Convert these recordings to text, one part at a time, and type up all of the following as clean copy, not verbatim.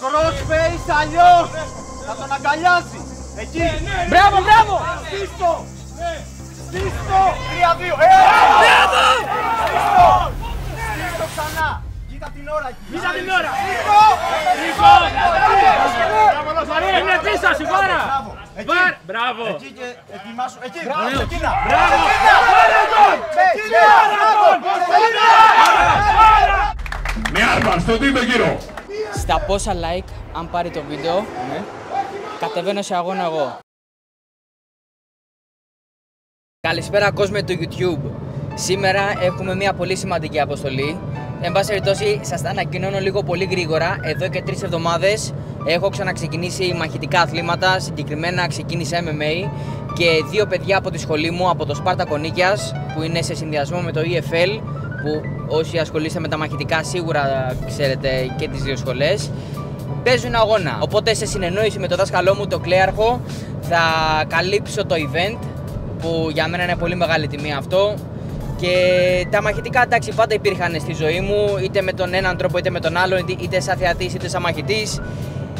Crossface αλλιώς! Θα τον αγκαλιάσει! Εκεί! Μπράβο, μπράβο! Στήστο! Στήστο! 3-2! Μπράβο! Στήστο! Στήστο ξανά! Κοίτα την ώρα εκεί! Κοίτα την ώρα! Είναι πίσω σου, Βάρα! Μπράβο! Εκεί και ετοιμάσου! Εκεί! Εκείνα! Μπράβο! Με άρμα, στον τρίτο γύρο! Στα πόσα like, αν πάρει το βίντεο, κατεβαίνω σε αγώνα εγώ. Καλησπέρα κόσμο του YouTube. Σήμερα έχουμε μια πολύ σημαντική αποστολή. Εν πάση περιπτώσει, σας τα ανακοινώνω λίγο πολύ γρήγορα. Εδώ και 3 εβδομάδες έχω ξαναξεκινήσει μαχητικά αθλήματα. Συγκεκριμένα ξεκίνησα MMA και 2 παιδιά από τη σχολή μου, από το Σπάρτακο Νίκαιας, που είναι σε συνδυασμό με το EFL, που όσοι ασχολείστε με τα μαχητικά σίγουρα ξέρετε και τις 2 σχολές, παίζουν αγώνα. Οπότε σε συνεννόηση με το δάσκαλό μου, τον Κλέαρχο, θα καλύψω το event, που για μένα είναι πολύ μεγάλη τιμή αυτό. Και τα μαχητικά, εντάξει, πάντα υπήρχαν στη ζωή μου, είτε με τον έναν τρόπο είτε με τον άλλον, είτε σαν θεατής είτε σαν μαχητής.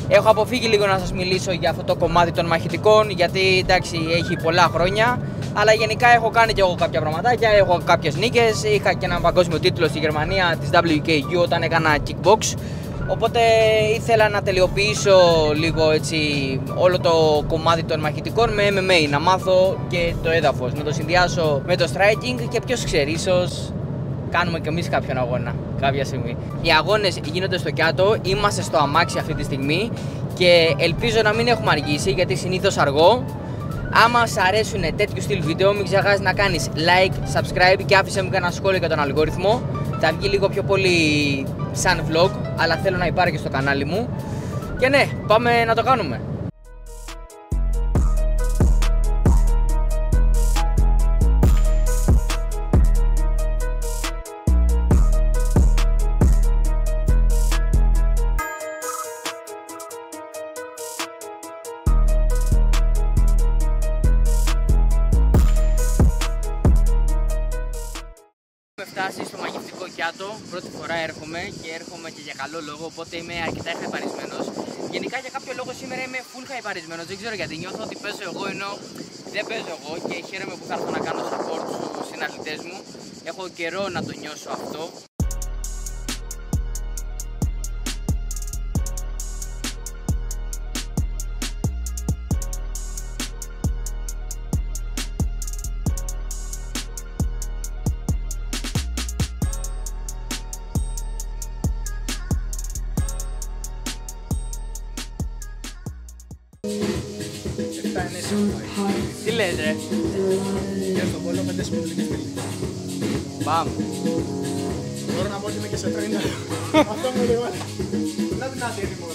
Έχω αποφύγει λίγο να σας μιλήσω για αυτό το κομμάτι των μαχητικών, γιατί εντάξει, έχει πολλά χρόνια. Αλλά γενικά έχω κάνει και εγώ κάποια πραγματάκια, έχω κάποιες νίκες. Είχα και έναν παγκόσμιο τίτλο στη Γερμανία της WKU όταν έκανα kickbox. Οπότε ήθελα να τελειοποιήσω λίγο έτσι όλο το κομμάτι των μαχητικών με MMA, να μάθω και το έδαφος, να το συνδυάσω με το striking και ποιος ξέρει, ίσως κάνουμε κι εμείς κάποιον αγώνα κάποια στιγμή. Οι αγώνες γίνονται στο Κιάτο, είμαστε στο αμάξι αυτή τη στιγμή και ελπίζω να μην έχουμε αργήσει, γιατί συνήθως αργώ. Άμα σ' αρέσουν τέτοιου στυλ βίντεο, μην ξεχάσεις να κάνεις like, subscribe και άφησε μου και ένα σχόλιο για τον αλγόριθμο. Θα βγει λίγο πιο πολύ σαν vlog, αλλά θέλω να υπάρχει στο κανάλι μου. Και ναι, πάμε να το κάνουμε. Φτάσει στο μαγευτικό Κιάτο, πρώτη φορά έρχομαι και έρχομαι και για καλό λόγο, οπότε είμαι αρκετά χαϊπαρισμένος. Γενικά για κάποιο λόγο σήμερα είμαι full χαϊπαρισμένος, δεν ξέρω γιατί, νιώθω ότι παίζω εγώ ενώ δεν παίζω εγώ και χαίρομαι που θα έρθω να κάνω support στους συναθλητές μου. Έχω καιρό να το νιώσω αυτό. Τι λες ρε? Και στον πόλο 5 συμμετοχές φίλοι. Πάμε. Μπορώ να πω ότι είμαι και σε τρένα. Αυτό μου λίγο. Να την άδεια λοιπόν.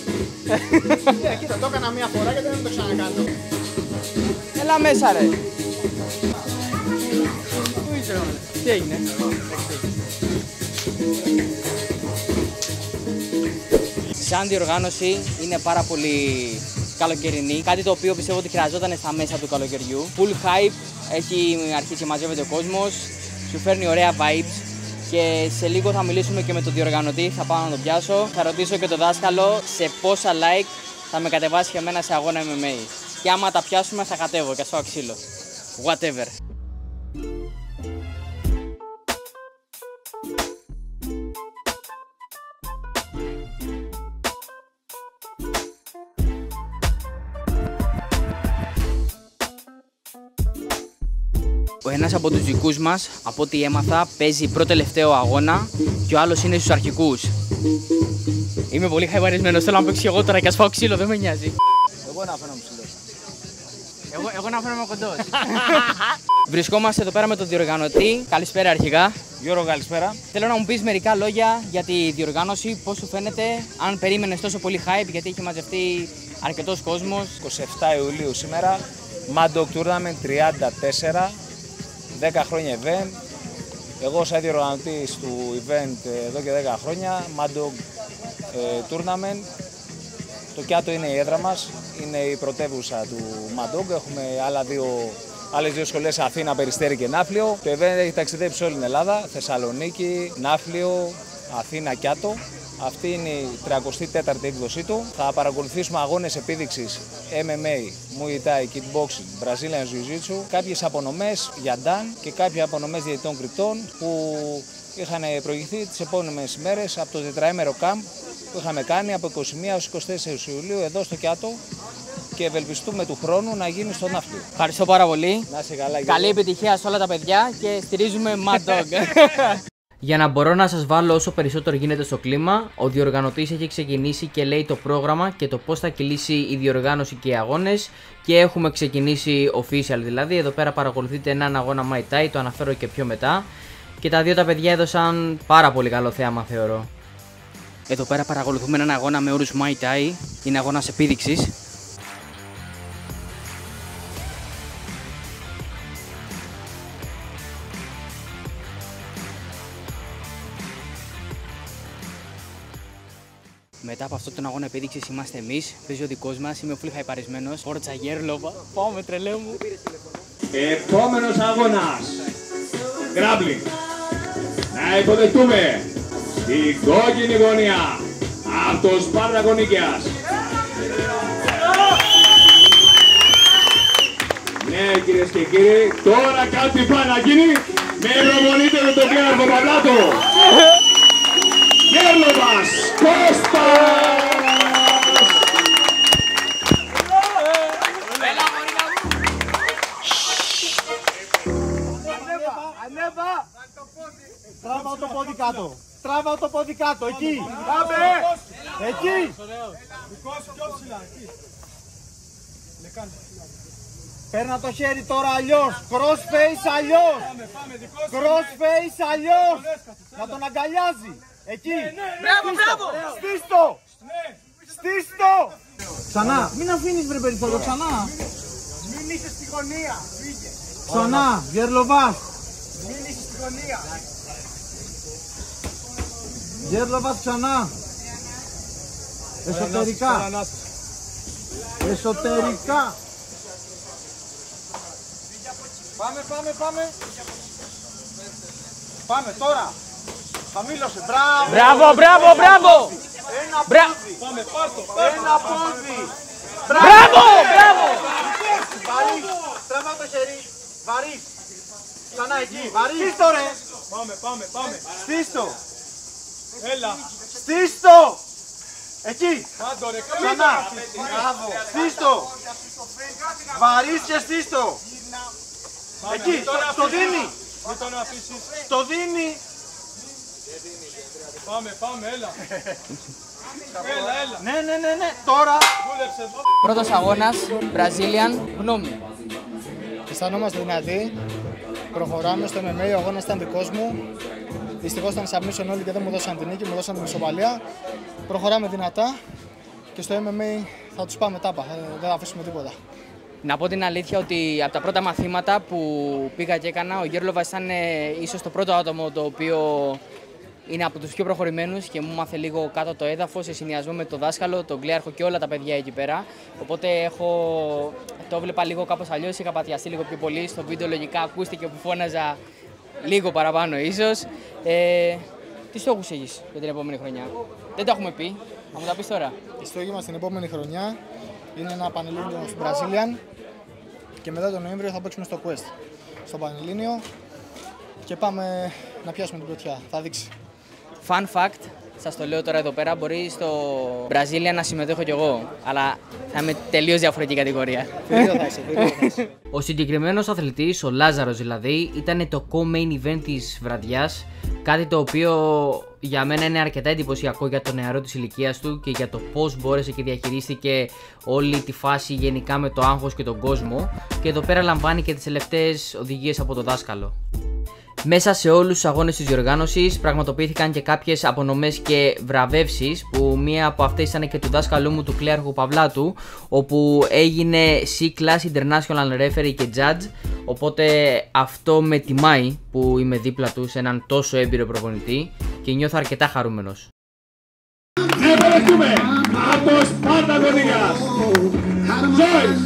Κοίτα, το έκανα μία φορά γιατί δεν το ξανακάνω. Έλα μέσα ρε. Πού είσαι ρε? Τι έγινε? Σαν διοργάνωση είναι πάρα πολύ καλοκαιρινή, κάτι το οποίο πιστεύω ότι χρειαζόταν στα μέσα του καλοκαιριού. Full hype, έχει αρχίσει και μαζεύεται ο κόσμος, σου φέρνει ωραία vibes και σε λίγο θα μιλήσουμε και με τον διοργανωτή, θα πάω να τον πιάσω. Θα ρωτήσω και τον δάσκαλο σε πόσα like θα με κατεβάσει και εμένα σε αγώνα MMA. Και άμα τα πιάσουμε θα κατέβω και στο ξύλο. Whatever. Ο ένας από τους δικούς μας, από ό,τι έμαθα, παίζει πρώτο-τελευταίο αγώνα και ο άλλος είναι στους αρχικούς. Είμαι πολύ χαϊβαρισμένος, θέλω να παίξω εγώ τώρα και ας φάω ξύλο, δεν με νοιάζει. Εγώ να φαίνομαι ψηλός. Εγώ να φαίνομαι κοντός. Βρισκόμαστε εδώ πέρα με τον διοργανωτή. Καλησπέρα αρχικά. Γιώργο, καλησπέρα. Θέλω να μου πεις μερικά λόγια για τη διοργάνωση, πώς σου φαίνεται, αν περίμενες τόσο πολύ hype, γιατί έχει μαζευτεί αρκετός κόσμος. 27 Ιουλίου σήμερα, Mad Dog Tournament 34, 10 χρόνια event. Εγώ σαν διοργανωτής του event εδώ και 10 χρόνια, Mad Dog Tournament. Το Κιάτο είναι η έδρα μας, είναι η πρωτεύουσα του Mad Dog. Έχουμε άλλες δύο σχολές, Αθήνα, Περιστέρι και Ναύπλιο. Το event έχει ταξιδέψει σε όλη την Ελλάδα, Θεσσαλονίκη, Ναύπλιο, Αθήνα, Κιάτο. Αυτή είναι η 34η έκδοσή του. Θα παρακολουθήσουμε αγώνες επίδειξης MMA, Muay Thai, Kickboxing, Brazilian Jiu-Jitsu, κάποιες απονομές για Dan και κάποιες απονομές διαιτητών κρυπτών που είχαν προηγηθεί τις επόμενες ημέρες από το τετραήμερο camp που είχαμε κάνει από 21 έως 24 Ιουλίου εδώ στο Κιάτο και ευελπιστούμε του χρόνου να γίνει στο Ναύπλιο. Ευχαριστώ πάρα πολύ. Να είσαι καλά. Καλή επιτυχία σε όλα τα παιδιά και στηρίζουμε Mad Dog. Για να μπορώ να σας βάλω όσο περισσότερο γίνεται στο κλίμα, ο διοργανωτής έχει ξεκινήσει και λέει το πρόγραμμα και το πώς θα κυλήσει η διοργάνωση και οι αγώνες και έχουμε ξεκινήσει official, δηλαδή εδώ πέρα παρακολουθείτε έναν αγώνα Muay Thai, το αναφέρω και πιο μετά και τα δύο τα παιδιά έδωσαν πάρα πολύ καλό θέαμα θεωρώ. Εδώ πέρα παρακολουθούμε έναν αγώνα με όρους Muay Thai, είναι αγώνας επίδειξης. Μετά από αυτόν τον αγώνα επίδειξης είμαστε εμείς, παίζει ο δικός μας, είμαι full χαϊπαρισμένος. Φόρτσα Γέρλοβα, πάμε τρελέ μου. Επόμενος αγώνας. Grappling. Να υποδεχτούμε στην κόκκινη γωνία από το Σπάρτακο Νίκαιας. Ναι κυρίες και κύριοι, τώρα κάτι πάει να γίνει με προπονητή τον Κλέαρχο Παυλάτο. Γέρλοβας Κώστας! Ανέβα! Τράβα το πόδι κάτω! Τράβα το πόδι κάτω! Εκεί! Πάμε! Εκεί! Παίρνα το χέρι τώρα αλλιώς! Crossface αλλιώς! Crossface αλλιώς! Να τον αγκαλιάζει! Εκεί! Μπράβο! Στήστο! Στήστο! Ξανά! Μην αφήνεις βρε περιθώριο! Ξανά! Μην είσαι στη γωνία! Ξανά! Γερλοβάς! Μην είσαι στη γωνία! Γερλοβάς ξανά! Εσωτερικά! Εσωτερικά! Πάμε! Πάμε τώρα! Χαμήλωσε, μπράβο! Μπράβο! Ένα πόδι! Ένα πόδι! Μπράβο! Βαρύς! Τραβά το χέρι! Βαρύς! Ξανά εκεί! Βαρύς! Στήστο ρε! Πάμε! Στήστο! Έλα! Στήστο! Εκεί! Ξανά! Μπράβο! Στήστο! Βαρύς και στήστο! Εκεί! Στο δίνει! Στο δίνει! Πάμε, έλα. Ναι, τώρα. Πρώτος αγώνας, Brazilian, γνώμη. Αισθανόμαστε δυνατοί. Προχωράμε στο MMA, ο αγώνας ήταν δικός μου. Δυστυχώς ήταν submission όλοι και δεν μου δώσαν την νίκη, μου δώσαν την ισοπαλία. Προχωράμε δυνατά και στο MMA θα τους πάμε τάπα, δεν θα αφήσουμε τίποτα. Να πω την αλήθεια ότι από τα πρώτα μαθήματα που πήγα και έκανα, ο Γέρλοβας ήταν ίσως το πρώτο άτομο το οποίο είναι από τους πιο προχωρημένους και μου μάθε λίγο κάτω το έδαφος σε συνδυασμό με το δάσκαλο, τον Κλέαρχο και όλα τα παιδιά εκεί πέρα. Οπότε το έβλεπα λίγο κάπως αλλιώς, είχα παθιαστεί λίγο πιο πολύ. Στο βίντεο λογικά ακούστηκε που φώναζα λίγο παραπάνω ίσως. Τι στόχους έχεις για την επόμενη χρονιά? Δεν τα έχουμε πει, θα μου τα πεις τώρα. Οι στόχοι μας την επόμενη χρονιά είναι ένα πανελλήνιο στο Brazilian και μετά τον Νοέμβριο θα παίξουμε στο Quest, στο Πανελλήνιο και πάμε να πιάσουμε την πρωτιά, θα δείξει. Fun fact, σας το λέω τώρα εδώ πέρα, μπορεί στο Brazilian να συμμετέχω κι εγώ, αλλά θα είμαι τελείως διαφορετική κατηγορία. Ο συγκεκριμένος αθλητής, ο Λάζαρος δηλαδή, ήταν το co-main event της βραδιάς, κάτι το οποίο για μένα είναι αρκετά εντυπωσιακό για το νεαρό της ηλικίας του και για το πώς μπόρεσε και διαχειρίστηκε όλη τη φάση γενικά με το άγχος και τον κόσμο, και εδώ πέρα λαμβάνει και τις τελευταίες οδηγίες από το δάσκαλο. Μέσα σε όλους τους αγώνες της διοργάνωσης πραγματοποιήθηκαν και κάποιες απονομές και βραβεύσεις, που μία από αυτές ήταν και του δάσκαλού μου, του Κλέαρχου Παυλάτου, όπου έγινε C-Class International Referee και Judge, οπότε αυτό με τιμάει που είμαι δίπλα του σε έναν τόσο έμπειρο προπονητή και νιώθω αρκετά χαρούμενος. Ευχαριστούμε από το Σπάρτακο Νίκαιας, Τζόις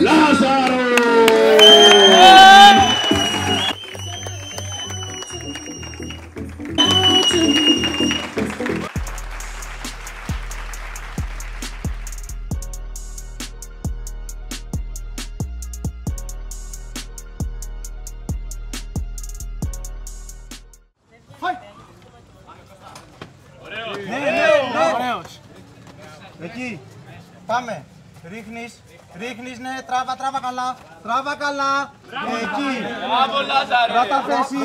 Λάζαρο! Εκεί. Πάμε. Ρίχνεις, ναι, τράβα καλά. Τράβα καλά. Εκεί. Μπράβο, Λάζαρε. Κράτα θέση.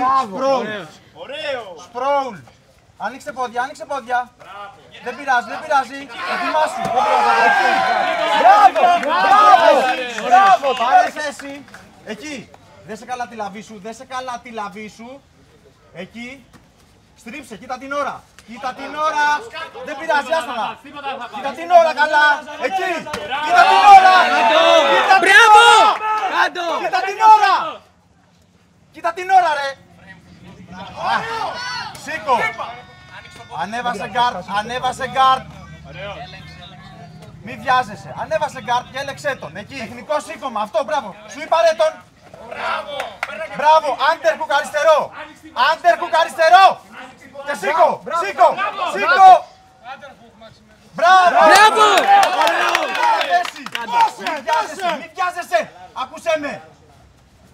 Σπρόουλ. Άνοιξε πόδια. Δεν πειράζει. Ετοιμάσου. Μπράβο. Πάρε θέση. Εκεί. Δέσε καλά τη λαβή σου. Εκεί. Στρίψε, κοίτα την ώρα. Δεν πειράζει, άστονα. Κοίτα την ώρα καλά. Εκεί. Κοίτα την ώρα. Μπράβο. Κοίτα την ώρα, ρε. Σήκω. Ανέβασε γκάρτ. Μη βιάζεσαι. Ανέβασε γκάρτ και έλεξε τον. Εκεί, εθνικό σήκωμα. Αυτό, μπράβο. Σου είπα ρε τον. Μπράβο. Άντερχουκ αριστερό. Και σήκω. Μπράβο. Μη βιάζεσαι. Ακούσέ με.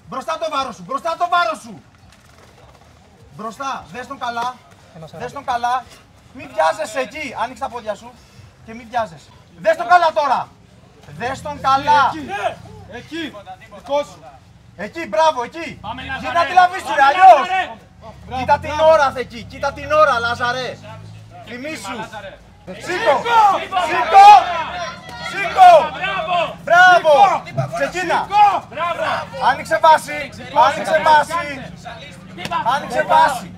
Μπροστά το βάρος σου. Μπροστά. Δες τον καλά. Μη βιάζεσαι εκεί. Άνοιξε τα πόδια σου και μη βιάζεσαι. Δες τον καλά τώρα. Εκεί. Δικό σου. Εκεί, μπράβο, εκεί. Κοίτα τη λαβή σου, ρε, αλλιώς. Κοίτα την ώρα, Λάζαρε. Θυμήσου. Σήκω. Μπράβο. Ξεκίνα. Άνοιξε βάση.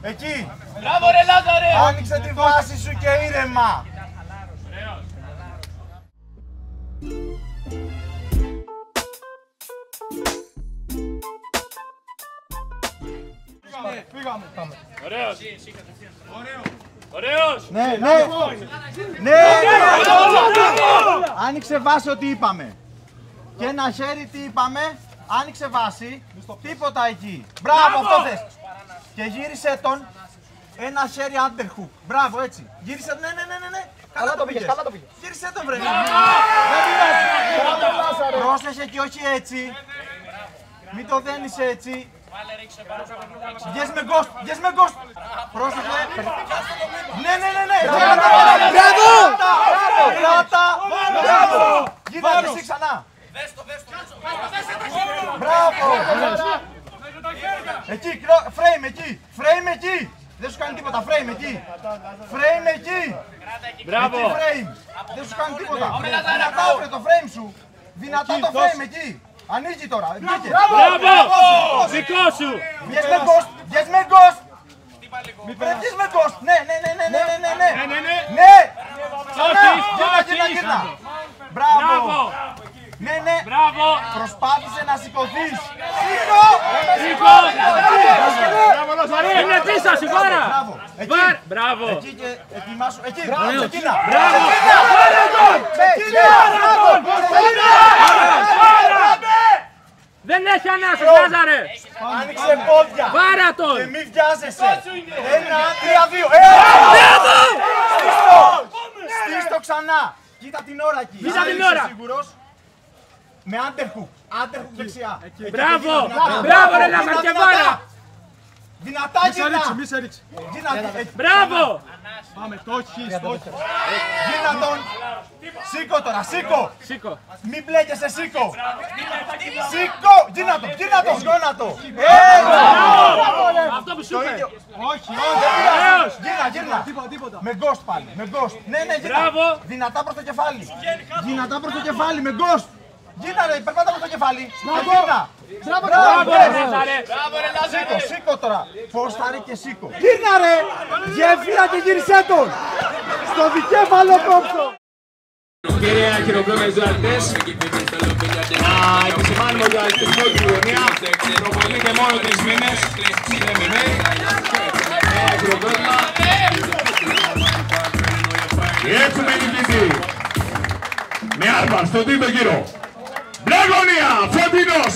Εκεί. Μπράβο, ρε, Λάζαρε. Άνοιξε τη βάση σου και ήρεμα. Πήγαμε. Ωραίος. Ναι. Άνοιξε βάση ό,τι είπαμε. Και ένα χέρι τι είπαμε. Άνοιξε βάση. Τίποτα εκεί. Μπράβο, αυτό θες. Και γύρισε τον. Ένα χέρι underhook. Μπράβο, έτσι. Γύρισε. Ναι. Καλά το πήγες. Γύρισε τον, βρε. Πρόσεχε και όχι έτσι. Μην το δένεις έτσι. Βγες με γκοστ. Πρόσεχε. Ναι. Μπράβο. Μπράβο. Γύρνα εσύ ξανά. Μπράβο. Εκεί, frame εκεί. Δεν σου κάνει τίποτα, frame εκεί. Μπράβο. Δεν σου κάνει τίποτα. Δυνατά βρε το frame σου. Δυνατά το frame εκεί. Ανοίγει τώρα. Μπράβο. Δικό σου. Βγες με γκοστ. Βγες με γκοστ. Ναι. Γύρνα. Μπράβο. Ναι. Προσπάθησε να σηκωθείς. Σήκω. Είναι πίσω σου, βάρα. Μπράβο. Εκεί και ετοιμάσου. Εκεί. Ξεκίνα. Δεν έχει ανάσες, Λάζαρε. Άνοιξε πόδια. Βάρα τον. Και μη βιάζεσαι. 1, 3, 2. Μπράβο. Στήστο ξανά. Κοίτα την ώρα εκεί. Κοίτα την ώρα. Σίγουρος. Με underhook. Underhook δεξιά. Μπράβο ρε Λάζαρε και βάρα. Δυνατά γυρνά. Μη σε ρίξει. Μπράβο. Πάμε, το έχεις. Γύρνα τον. Σήκω τώρα, σήκω. Μην μπλέκεσαι, σήκω. Γύρνα τον, σηκώνα το. Αυτό που σου είπε. Όχι. Γύρνα. Με γκοστ πάλι, με γκοστ. Ναι, γύρνα. Δυνατά προς το κεφάλι, με γκοστ. Γύρνα ρε, περπάτα προς το κεφάλι. Γύρνα. Μπράβο ρε Λάζαρε. Σήκω τώρα. Πώς θα ρει και σήκω. Γύρνα ρε. Γέφυρα και γύρισέ τον. Στο δικέφαλο κόψω. Κύριε χειροκρότες ζωαρτές, να επισημάνουμε ότι ο αριθμός στην γωνία προπονείται μόνο 3 μήνες στην MMA. Χειροκρότημα. Και έχουμε νικητή. Με άρπα στον τρίτο γύρο. Μπλε γωνία, Φωτεινός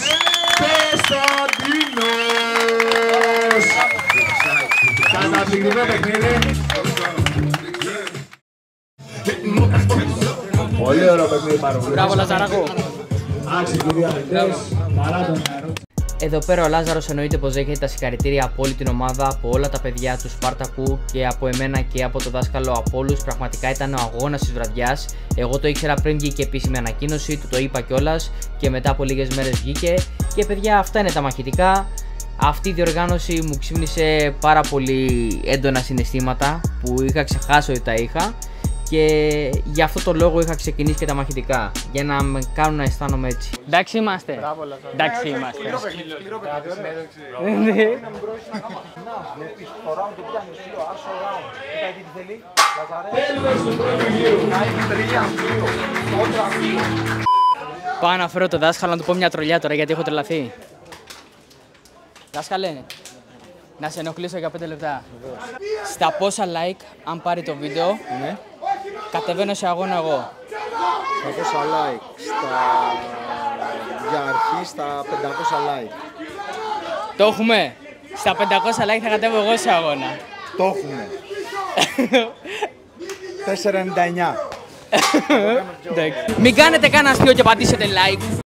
Κωνσταντίνος. Καταπληκτικό παιχνίδι. Πολύ ωραίο παιχνίδι παρόλο. Μπράβο Λαζαράκο. Άξιοι κύριοι αθλητές, παρά τον νερό. Εδώ πέρα ο Λάζαρος εννοείται πως δέχεται τα συγχαρητήρια από όλη την ομάδα, από όλα τα παιδιά του Σπάρτακου και από εμένα και από το δάσκαλο από όλους. Πραγματικά ήταν ο αγώνας της βραδιάς. Εγώ το ήξερα πριν βγήκε επίσημη ανακοίνωση, του το είπα κιόλας και μετά από λίγες μέρες βγήκε. Και παιδιά, αυτά είναι τα μαχητικά. Αυτή η διοργάνωση μου ξύπνησε πάρα πολύ έντονα συναισθήματα που είχα ξεχάσει ότι τα είχα. Και γι' αυτό το λόγο είχα ξεκινήσει και τα μαχητικά, για να με κάνουν να αισθάνομαι έτσι. Εντάξει είμαστε. Εντάξει είμαστε. Πάω να φέρω το δάσκαλο να του πω μια τρολιά τώρα γιατί έχω τρελαθεί. Δάσκαλε, να σε ενοχλήσω για 5 λεπτά. Στα πόσα like, αν πάρει το βίντεο, κατεβαίνω σε αγώνα εγώ. Στα πόσα like, για αρχή στα 500 like. Το έχουμε. Στα 500 like θα κατέβω εγώ σε αγώνα. Το έχουμε. 4,99. Μην κάνετε κανένα αστείο και πατήσετε like.